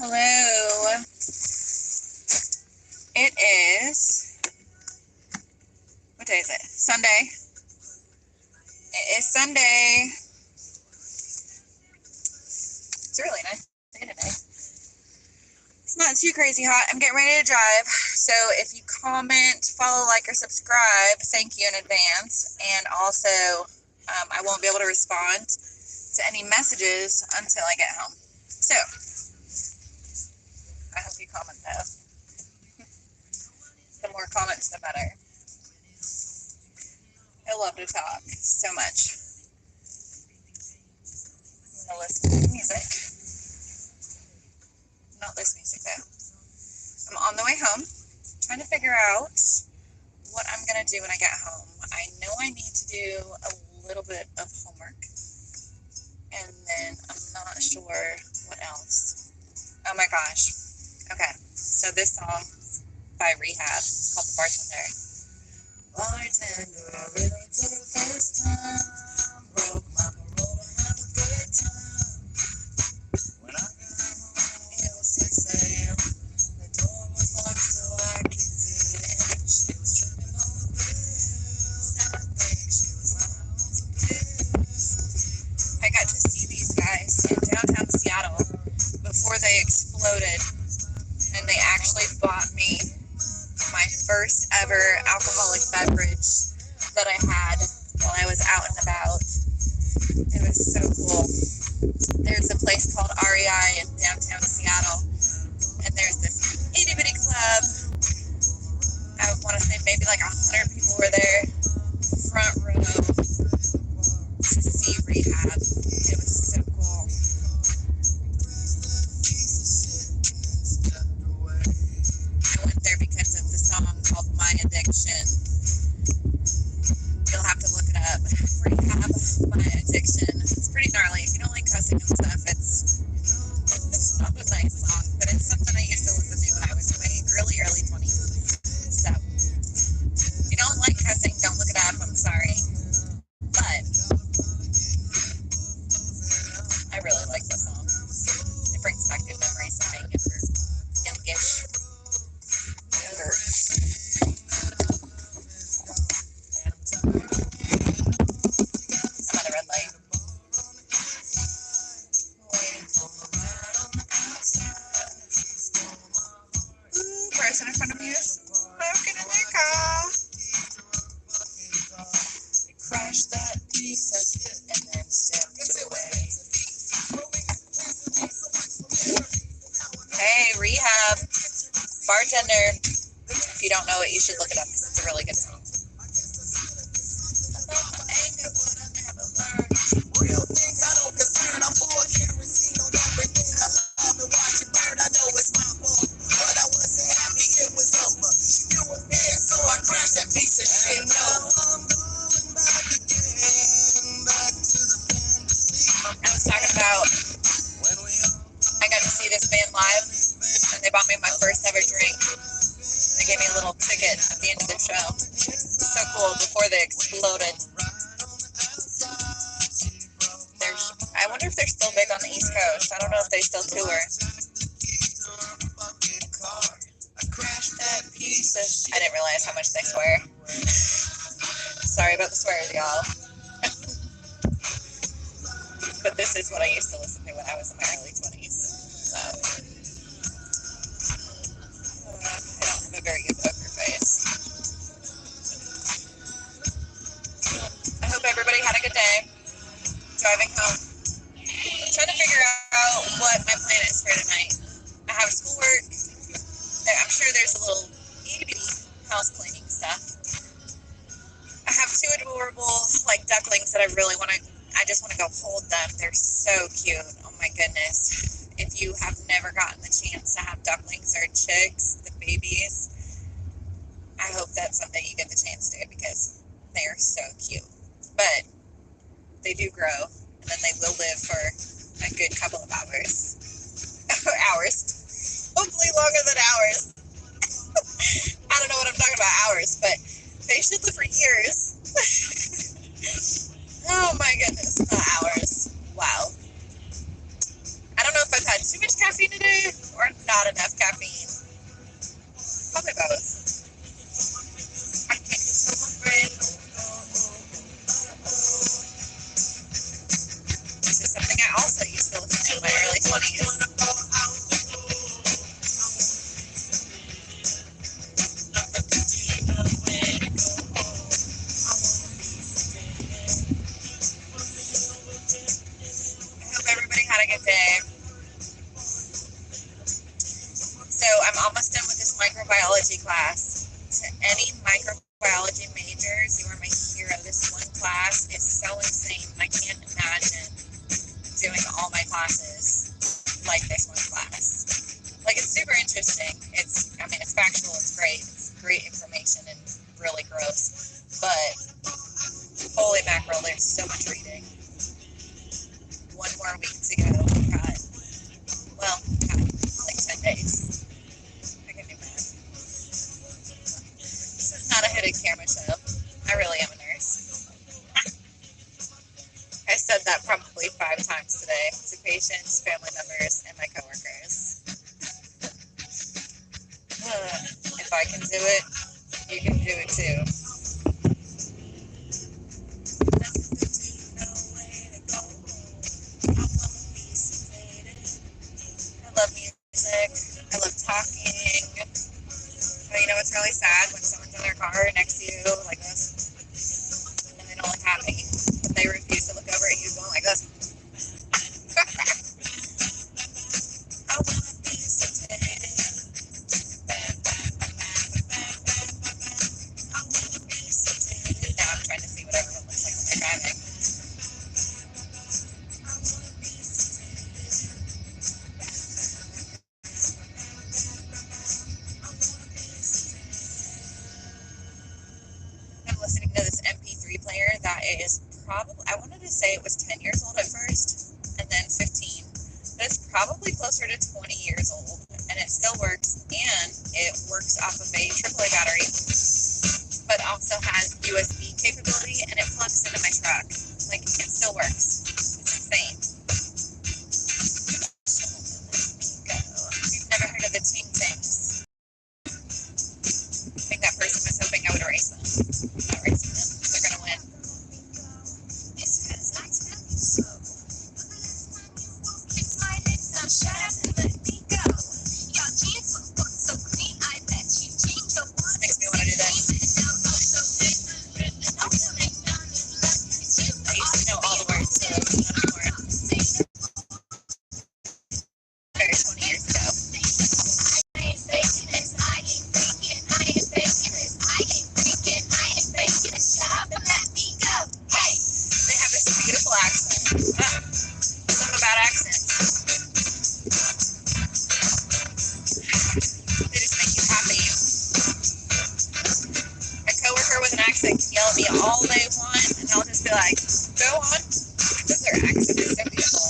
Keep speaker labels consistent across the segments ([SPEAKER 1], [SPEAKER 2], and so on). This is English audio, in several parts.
[SPEAKER 1] Hello. It is, what day is it? Sunday. It is Sunday. It's a really nice day today. It's not too crazy hot. I'm getting ready to drive. So if you comment, follow, like, or subscribe, thank you in advance. And also, I won't be able to respond to any messages until I get home. So, I hope you comment though. The more comments, the better. I love to talk so much. I'm going to listen to music. Not this music though. I'm on the way home, trying to figure out what I'm going to do when I get home. I know I need to do a little bit of homework, and then I'm not sure what else. Oh my gosh. Okay, so this song by Rehab, it's called The Bartender. Bartender, I really took the first time, broke my parole to have a good time. When I got home, it was 6 a.m. The door was locked so I could get in. She was tripping on the pills. I think she was high on some pills. I got to see these guys in downtown Seattle before they exploded, and they actually bought me my first ever alcoholic beverage that I had while I was out and about. It was so cool. There's a place called REI in downtown Seattle, and there's this itty bitty club. I want to say maybe like 100 people were there, front row, to see Rehab. It was so cool. I went there because of the song called My Addiction. You'll have to look it up. Rehab, My Addiction. It's pretty gnarly. If you don't like cussing and stuff, it's not a nice song, but it's something I used to listen to when I was in my early 20s. So, if you don't like cussing, don't look it up. I'm sorry. But I really like this song. It brings back good memories of being youngish. Younger. I'm at a red light. Person in front of me is smoking in their car. Crashed that piece and then stepped away. Hey, Rehab, Bartender. If you don't know it, you should look it up because it's a really good song. Real things I don't concern. I'm for kerosene on everything. I love to watch it burn. I know it's my fault, but I wasn't happy it was over. You were there, so I crashed that piece of shit. No, I'm going back again, back to the fantasy. I was talking about I got to see this band live, and they bought me my first ever drink. They gave me a little ticket at the end of the show. So cool, before they exploded. I wonder if they're still big on the East Coast. I don't know if they still tour. I didn't realize how much they swear. Sorry about the swears, y'all. But this is what I used to listen to when I was in my early 20s. So, I don't have a very good poker face. I hope everybody had a good day driving home. I'm trying to figure out what my plan is for tonight. I have schoolwork. I'm sure there's a little itty-bitty house cleaning stuff. I have two adorable, like, ducklings that I just want to go hold them. They're so cute. Oh my goodness. If you have never gotten the chance to have ducklings or chicks, the babies, I hope that's something you get the chance to because they are so cute. But they do grow, and then they will live for a good couple of hours. Hours. Hopefully longer than hours. I don't know what I'm talking about, hours, but they should live for years. Oh my goodness, not hours. Wow. I don't know if I've had Too much caffeine today or not enough caffeine? Probably both. This is something I also used to listen to in my early 20s. I hope everybody had a good day. So I'm almost done with this microbiology class. To any microbiology majors, you are my hero. This one class is so insane. I can't imagine doing all my classes like this one class. Like, it's super interesting. It's factual, it's great information and really gross. But holy mackerel, there's so much reading. One more week to go. Got like 10 days. I can do math. This is not a hidden camera show. I really am a nurse. I said that probably 5 times today to patients, family members, and my coworkers. If I can do it, you can do it too. I love music. I love talking. But you know what's really sad? When someone's in their car next to you like this, and they don't look happy, but they refuse to look over at you going like this. I wanna be sedated. Now I'm trying to see what everyone looks like when they're driving. I'm listening to this MP3 player that is probably, I wanted to say it was 10 years old at first, and then 15. But it's probably closer to 20 years old, and it still works, and it works off of a AAA battery, but also has USB capability, and it plugs into my truck. Like, it still works. It's insane. If you've never heard of the Ting Tings, I think that person was hoping I would erase them. I'm not erasing them. They're gonna win. It's because I tell you so. Kiss my lips, now shut up and let me go. Your jeans look so clean, I bet you change your mind. Makes me want to do that. I used to know all the words to it, not anymore. Very 20 years ago. They have this beautiful accent. Something about accents. They just make you happy. A coworker with an accent can yell at me all they want, and I'll just be like, go on. Because their accent is so beautiful.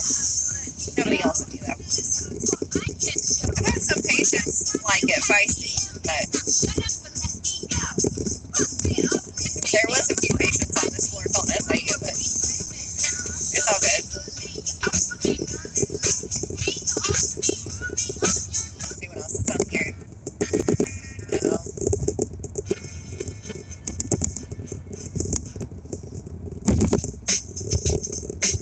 [SPEAKER 1] Nobody else will do that. I've had some patients like it feisty, but there was a few patients on this floor called SIU, but it's all good. Let's see what else is on here. No.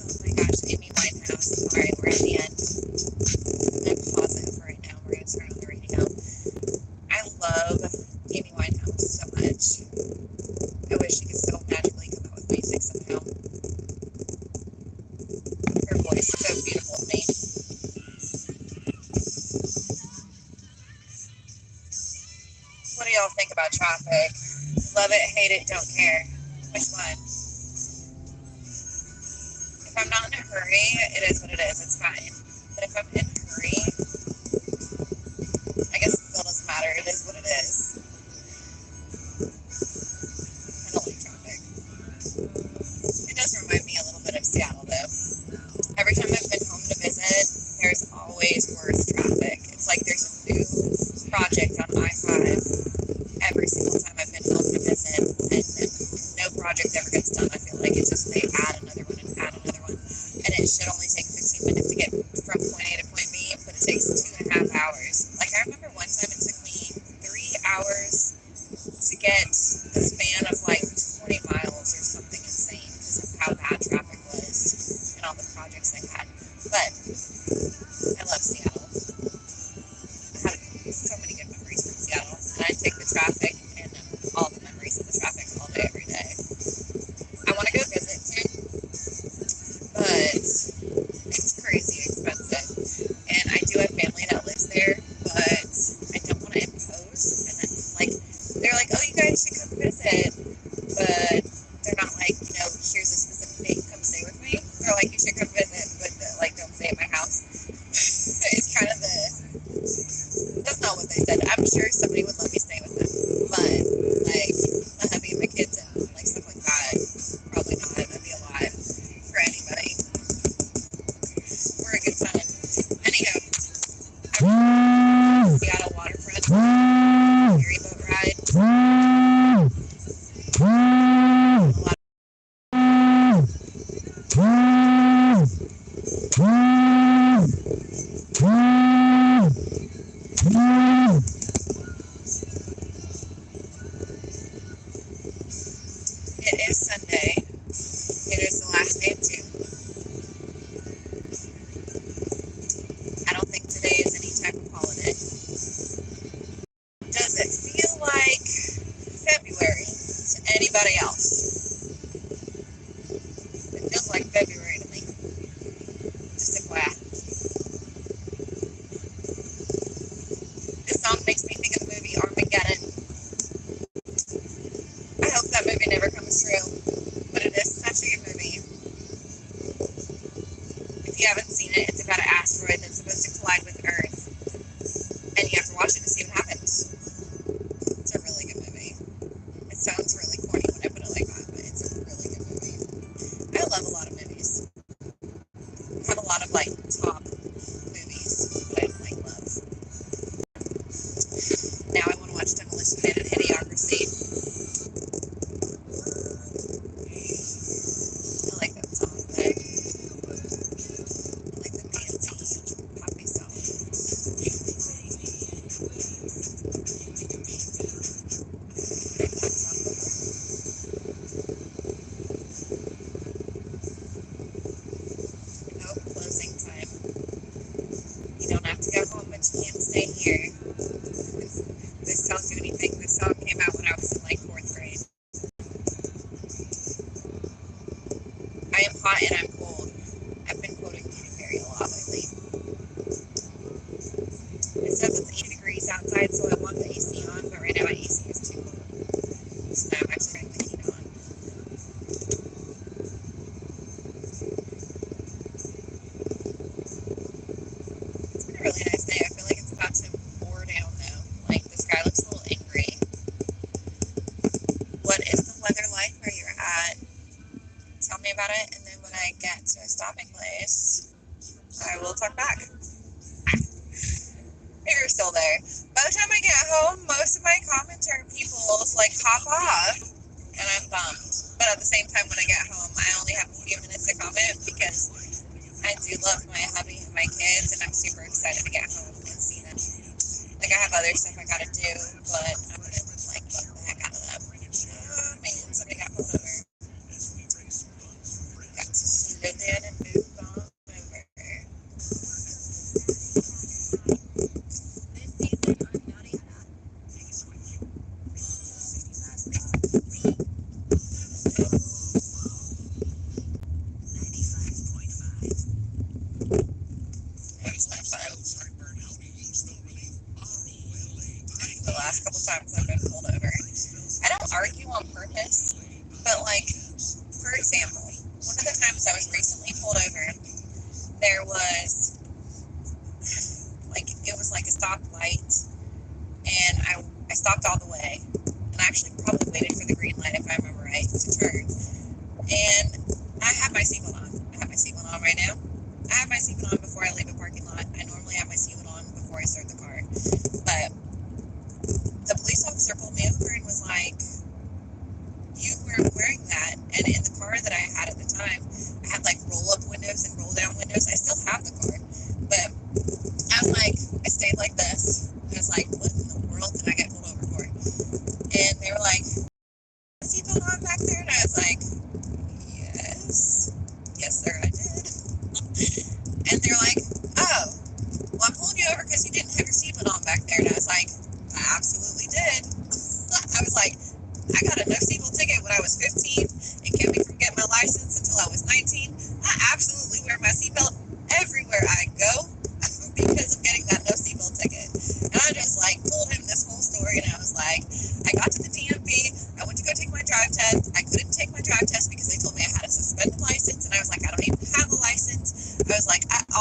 [SPEAKER 1] Oh my gosh, Amy Winehouse. Alright, we're at the end. I'm going to pause it for right now. We're going to turn on the radio. I love Amy Winehouse so much. I wish she could still magically come out with music somehow. Her voice is so beautiful to me. What do y'all think about traffic? Love it, hate it, don't care. Which one? If I'm not in a hurry, it is what it is. It's fine. But if I'm in a hurry, I guess it still doesn't matter. It is what it is. I don't like traffic. It does remind me a little bit of Seattle, though. Every time I've been home to visit, there's always worse traffic. It's like there's a new project on I-5 every single time I've been home to visit, and no project ever gets done. I feel like it's just they add another one and add another one, and it should only take 15 minutes to get from point A to point bad. But I love Seattle. I have so many good memories from Seattle. And I take the traffic and all the memories of the traffic all day, every day. I want to go visit too, but it's crazy expensive. And I do have family that lives there, but I don't want to impose. And then, like, they're like, oh, you guys should come visit. But they're not like, you know, here's a specific date, come stay with me. They're like, you should come visit, but like, don't stay at my house. It's kind of that's not what they said. I'm sure somebody would let me stay with them. But, like, my hubby and my kids and, like, stuff like that, probably not. That'd be a lot for anybody. We're a good time. Anyhow, I went to Seattle waterfront, ferry boat ride. A lot It is Sunday. It is the last day of June. I don't think today is any type of holiday. Does it feel like February to anybody else? It feels like February to me. Just FYI. This song makes me think of the movie Armageddon. I hope that movie never comes true, but it is such a good movie. If you haven't seen it, it's about an asteroid that's supposed to collide with Earth, and you have to watch it to see what happens. It's a really good movie. It sounds really corny when I put it like that, but it's a really good movie. I love a lot of movies. I have a lot of, like, top movies that I, like, love. Now I want to watch Demolition Man and Idiocracy. I like that song, but I like the dancey, poppy song. No closing time. You don't have to go home, but you can't stay here. This tells you anything. This song came out when I was in, like, 4th grade. I am hot and I'm cold. I've been quoting Katy Perry a lot lately. It says it's 80 degrees outside, so I want the AC on, but right now my AC is too cold. So now I'm actually turning the heat on. It's been a really nice day. I feel like it's about to pour down though. Like, the sky looks a little angry. What is the weather like where you're at? Tell me about it, and then when I get to a stopping place, I will talk back. If you're still there. By the time I get home, most of my commentary people like hop off, and I'm bummed. But at the same time, when I get home, I only have a few minutes to comment because I do love my hubby and my kids, and I'm super excited to get home and see them. Like, I have other stuff I gotta do, but I'm gonna, like, bug the heck out of them. Oh man, somebody got pulled over. Got to slow down and move on over. It's not fun. The last couple times I've been pulled over. I don't argue on purpose, but, like, for example, one of the times I was recently pulled over, there was, like, it was like a stoplight, and I stopped all the way, and I actually probably waited for the green light, if I remember right, to turn, and I have my seatbelt on. I have my seatbelt on right now. I have my seatbelt on before I leave a parking lot. I normally have my seatbelt on before I start the car, but the police officer pulled me over and was like, you weren't wearing that. And in the car that I had at the time, I had, like, roll-up windows and roll-down windows. I still have the car, but I was like, I stayed like this. I was like, what in the world did I get pulled over for? And they were like, seatbelt on back there? And I was like, yes, sir, I did.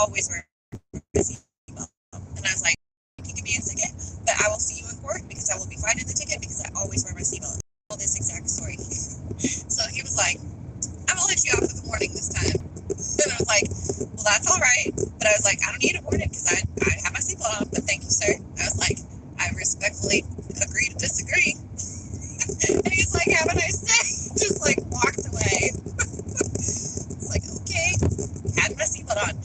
[SPEAKER 1] always wear my seatbelt. And I was like, you can give me a ticket, but I will see you in court because I will be fining the ticket because I always wear my seatbelt. All this exact story. So he was like, I'm gonna let you off for the warning this time. And I was like, well, that's all right. But I was like, I don't need a warning because I have my seatbelt on, but thank you, sir. I was like, I respectfully agree to disagree. And he's like, have a nice day. Just like walked away. It's like, okay, had my seatbelt on.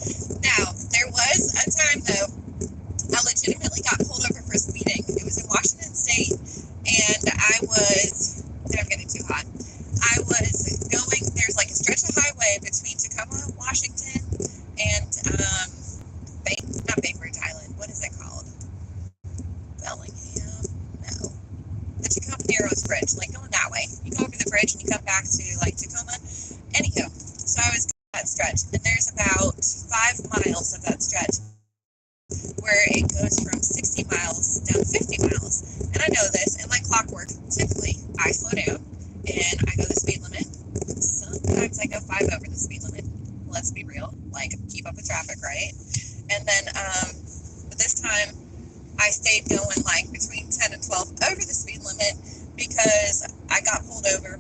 [SPEAKER 1] Now, there was a time though, I legitimately got pulled over for speeding. It was in Washington State, and I'm getting too hot. I was going, there's like a stretch of highway between Tacoma, Washington, and, not Bainbridge Island. What is it called? Bellingham? No. The Tacoma Narrows Bridge, like going that way. You go over the bridge and you come back to like Tacoma. Anywho, so I was going that stretch, and there's about 5 miles of that stretch where it goes from 60 miles down to 50 miles. And I know this, and like clockwork, typically I slow down and I go the speed limit. Sometimes I go 5 over the speed limit. Let's be real, like keep up with traffic, right? And then, but this time I stayed going like between 10 and 12 over the speed limit because I got pulled over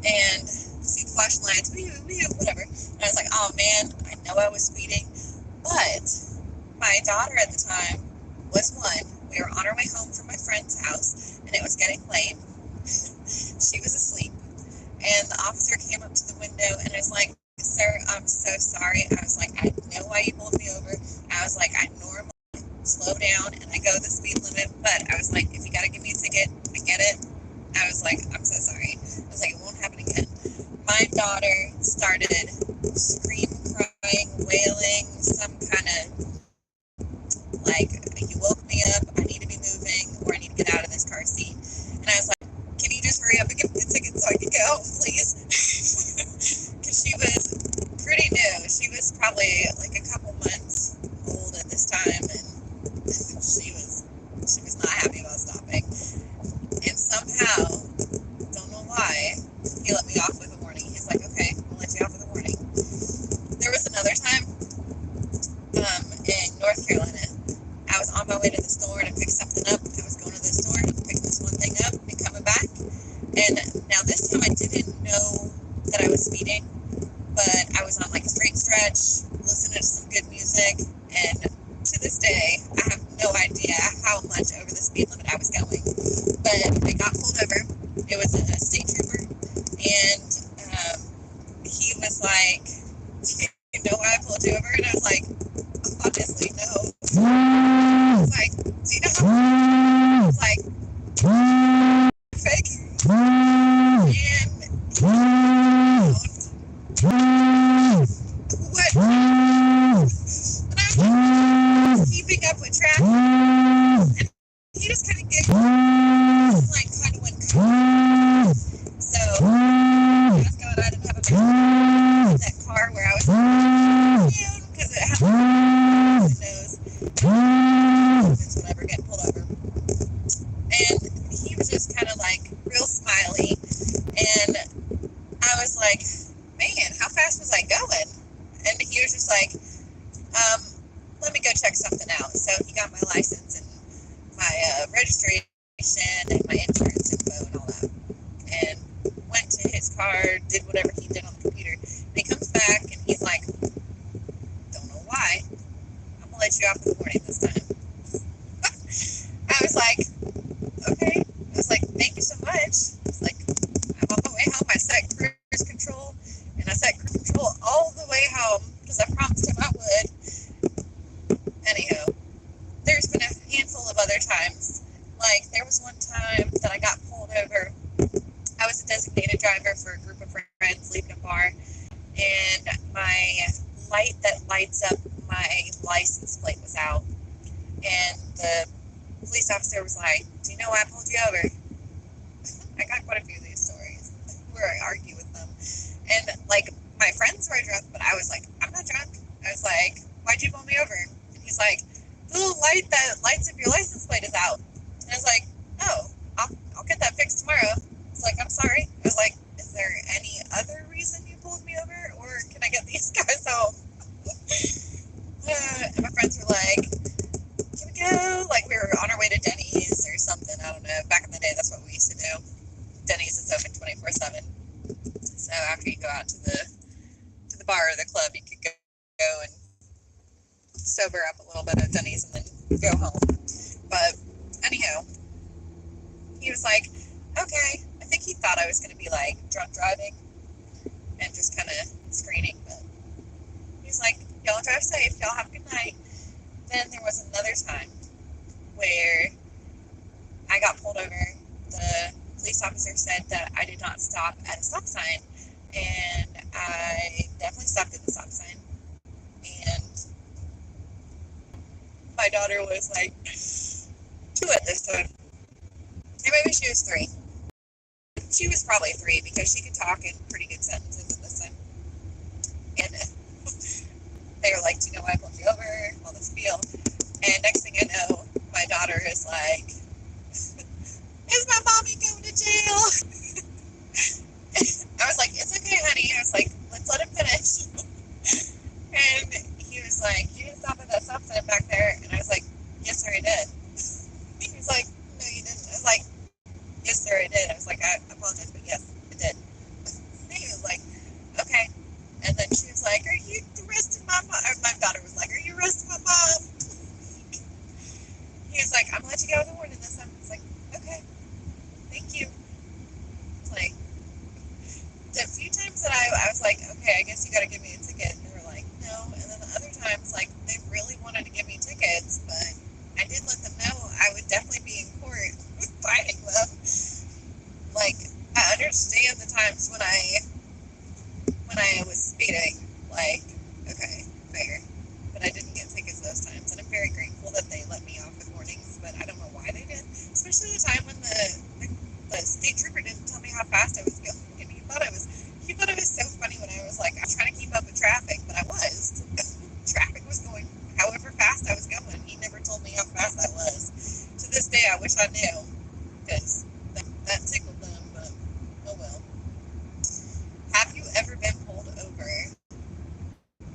[SPEAKER 1] and see the flashing lights, whatever. And I was like, oh man, I know I was speeding, but my daughter at the time was 1. We were on our way home from my friend's house, and it was getting late. She was asleep, and the officer came up to the window, and I was like, sir, I'm so sorry. I was like, I know why you pulled me over. I was like, I normally slow down, and I go the speed limit, but I was like, if you gotta give me a ticket, I get it. I was like, I'm so sorry. I was like, it won't happen again. My daughter started screaming, crying, wailing, some kind of like, you woke me up, I need to be moving, or I need to get out of this car seat. And I was like, can you just hurry up and give me a ticket so I can go home, please? Because she was pretty new. She was probably like a couple months old at this time, and she was not happy about stopping. And somehow, don't know why, he let me off with a warning. He's like, okay, I'll let you off with a warning. There was another time in North Carolina. I was on my way to the store and I picked something up. I was going to the store, picked this one thing up and coming back. And now this time I didn't know that I was speeding, but I was on like a straight stretch, listening to some good music, and to this day, I have no idea how much over the speed limit I was going. But I got pulled over. It was a state trooper, and he was like, "Do you know why I pulled you over?" And I was like, obviously, no. I was like, do you know how? I was like, fake. And what? And I was keeping up with traffic. And he just kind of giggled. Like, kind of went cold. So, thank God I didn't have a picture in that car where I was because it had windows. It's whatever, getting pulled over. And he was just kind of like real smiley. And I was like, man, how fast was I going? And he was just like, let me go check something out. So he got my license and my registration and my insurance info and all that. And went to his car, did whatever he did on the computer. And he comes back and he's like, don't know why, I'm gonna let you off with a warning this time. I was like, okay. I was like, thank you so much. I was like, I'm on my way home. I set cruise control, and I set cruise control all the way home because I promised him I would. Anyhow, there's been a handful of other times. Like, there was one time that I got pulled over. I was a designated driver for a group of friends leaving a bar, and my light that lights up my license plate was out. And the police officer was like, do you know why I pulled you over? I got quite a few of these stories where I argue with them. And, like, my friends were drunk, but I was like, I'm not drunk. I was like, why'd you pull me over? And he's like, the little light that lights up your license plate is out. And I was like, oh, I'll get that fixed tomorrow. It's like, I'm sorry. I was like, is there any other reason you pulled me over? Or can I get these guys home? sober up a little bit at Denny's and then go home. But anyhow, he was like, okay. I think he thought I was going to be like drunk driving and just kind of screening. But he was like, y'all drive safe. Y'all have a good night. Then there was another time where I got pulled over. The police officer said that I did not stop at a stop sign. And I definitely stopped at the stop sign. And my daughter was like 2 at this time. And maybe she was 3. She was probably 3 because she could talk in pretty good sentences at this time. And they were like, do you know why I pulled you over? All this spiel. And next thing I know, my daughter is like, is my mommy going to jail? I was like, it's okay, honey. I was like, let's let him finish. And he was like, you didn't stop at that stop sign back there. And I was like, yes, sir, I did. He was like, no, you didn't. I was like, yes, sir, I did. I was like, I apologize, but yes, I did. And he was like, okay. And then she was like, are you arresting my mom? My daughter was like, are you arresting my mom? He was like, I'm going to let you go with a warning this time. I was like, okay, thank you. It's like, the few times that I was like, okay, I guess you got to give me a ticket. And they were like, no. And then the other times, like, they really wanted to give me tickets, but I did let them know I would definitely be in court fighting them. Like, I understand the times when I was speeding, like, okay, fair. But I didn't get tickets those times, and I'm very grateful that they let me off with warnings, but I don't know why they did. Especially the time when the state trooper didn't tell me how fast I was going. And he thought it was so funny when I was like, I'm trying to keep up with traffic, but I was. Traffic was going however fast I was going. He never told me how fast I was. To this day, I wish I knew, because that tickled them, but oh well. Have you ever been pulled over?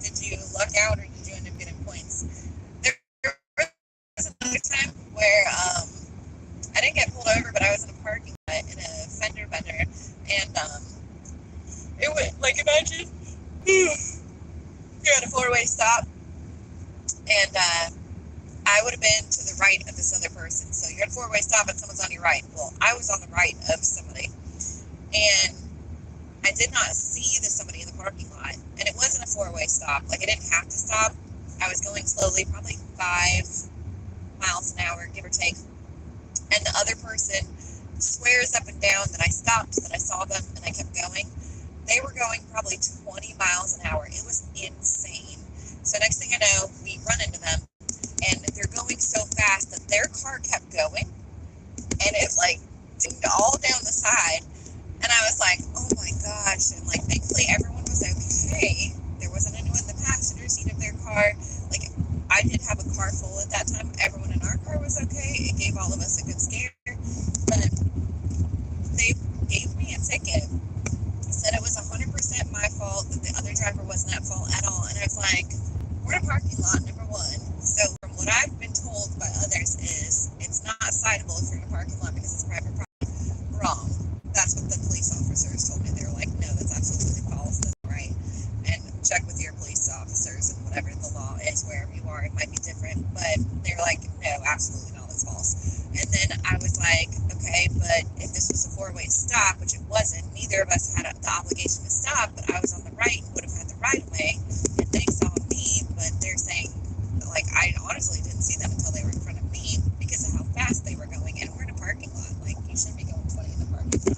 [SPEAKER 1] Did you luck out or did you end up getting points? There was another time where I didn't get pulled over, but I was in a parking lot in a fender bender, and it was like, imagine you're at a 4-way stop, and I would have been to the right of this other person. So you're at a 4-way stop and someone's on your right. Well, I was on the right of somebody, and I did not see the somebody in the parking lot, and it wasn't a 4-way stop. Like, I didn't have to stop. I was going slowly, probably 5 miles an hour, give or take. And the other person swears up and down that I stopped, that I saw them, and I kept going. They were going probably 20 miles an hour. It was insane. So next thing I know, we run into them, and they're going so fast that their car kept going, and it, like, dinged all down the side. And I was like, oh my gosh. And like, thankfully everyone was okay. There wasn't anyone in the passenger seat of their car. Like, I did have a car full at that time. Everyone in our car was okay. It gave all of us a good scare. But they gave me a ticket. Said it was 100% my fault, that the other driver wasn't at fault at all. And I was like, we're in a parking lot, number one. So from what I've been told by others is it's not citable if you're in a parking lot because it's private property. Wrong. That's what the police officers told me. They were like, no, that's absolutely false. That's right. And check with your police officers and whatever the law is, wherever you are. It might be different. But they were like, no, absolutely not. That's false. And then I was like, okay, but if this was a 4-way stop, which it wasn't, neither of us had the obligation to stop, but I was on the right and would have had the right of way. And they saw me, but they're saying, like, I honestly didn't see them until they were in front of me because of how fast they were going. And we're in a parking lot. Like, you shouldn't be going 20 in the parking lot.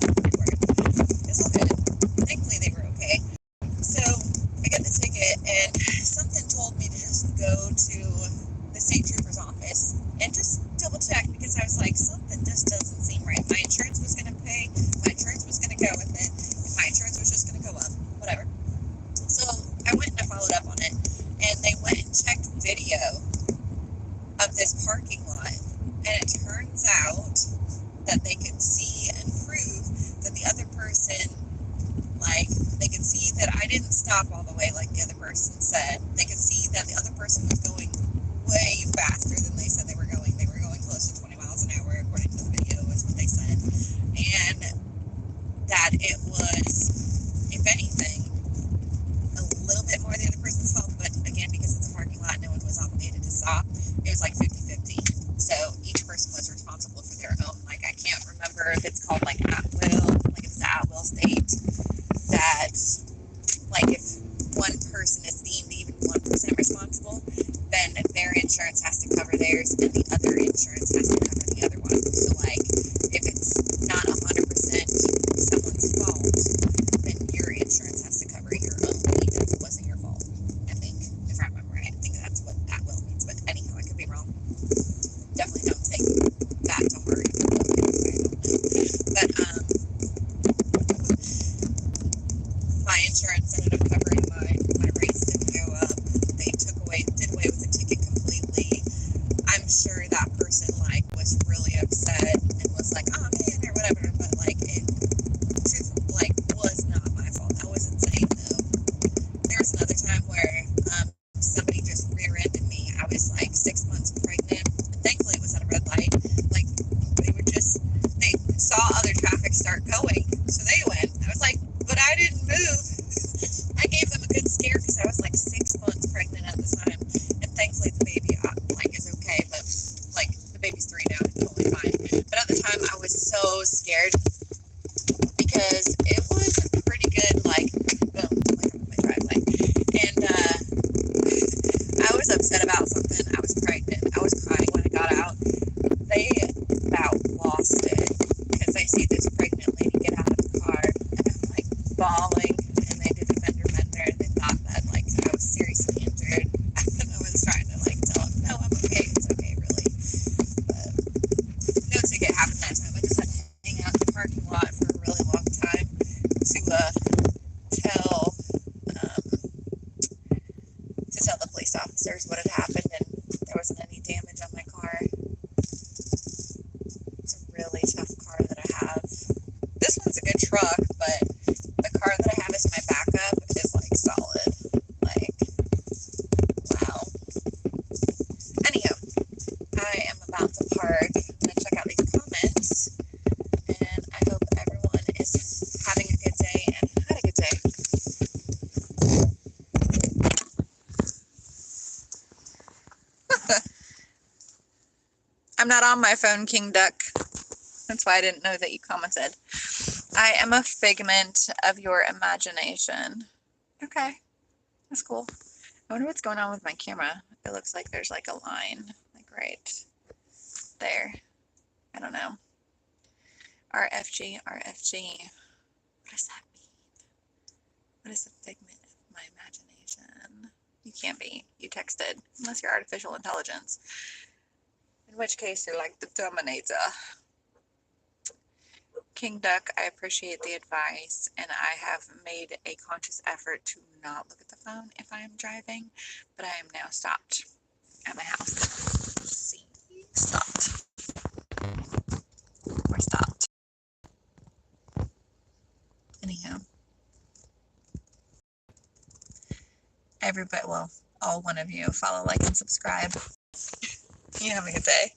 [SPEAKER 1] It's all good. Thankfully, they were okay. So I got the ticket, and something told me to just go to the state trooper's office and just double check, because I was like, something just doesn't seem right. My insurance was going to pay. My insurance was going to go with it. And my insurance was just going to go up. Whatever. So I went and I followed up on it, and they went and checked video of this parking lot, and it turns out that they could see and prove that the other person, like, they could see that I didn't stop all the way like the other person said. They could see that the other person was going way faster than they said they were going. They were going close to 20 miles an hour, according to the video, is what they said. And that it was, if anything, a little bit more the other person's fault, but again, because it's a parking lot, no one was obligated saw, it was like 50-50. So each person was responsible for their own. Like, I can't remember if it's called like at will, like if it's an at will state, that like if one person is deemed even 1% responsible, then their insurance has to cover theirs and the other insurance has to cover the other one. So like if it's not 100% someone's fault, then your insurance has to cover your own, even if it wasn't your fault. I think, if I remember right, I think that's what that will means. But anyhow, I could be wrong. Definitely don't take that to heart. I don't know. But my insurance ended up covering mine. My rates didn't go up. They did away with the ticket completely. I'm sure that person like was really upset and was like, oh man, or whatever. But like it was not my fault. That was insane though. There was another time where somebody just rear-ended me. I was like 6 months pregnant. And thankfully it was at a red light. Like they saw other traffic start going, so they went. I was like, but I didn't move. I gave them a good scare because I was like 6 months pregnant at the time, and thankfully the baby is okay. But like the baby's 3 now, it's totally fine. But at the time I was so scared because it was a pretty good like boom, like I'm in my driveway, and I was upset about something. I was pregnant. I was crying when I got out. They about lost it because they see this pregnant lady get out of the car and I'm like bawling, and they did a fender bender and they thought that like I was seriously injured. And I was trying to like tell them, no, I'm okay, it's okay, really. But no ticket happened that time. I just had to hang out in the parking lot for a really long time to tell the police officers what had happened, and there wasn't any damage on my car. It's a really tough car that I have. This one's a good truck, but the car that I have as my backup is like solid. Like, wow. Anyhow, I am about to park. I'm gonna check out these comments, and I hope everyone is having a good day and had a good day. I'm not on my phone, King Duck. That's why I didn't know that you commented. I am a figment of your imagination. Okay, that's cool. I wonder what's going on with my camera. It looks like there's like a line, like right there. I don't know. RFG, RFG. What does that mean? What is a figment of my imagination? You can't be. You texted, unless you're artificial intelligence. In which case, you're like the Terminator. King Duck, I appreciate the advice, and I have made a conscious effort to not look at the phone if I am driving, but I am now stopped at my house. See, stopped. We're stopped. Anyhow, everybody, well, all one of you, follow, like, and subscribe. You have a good day.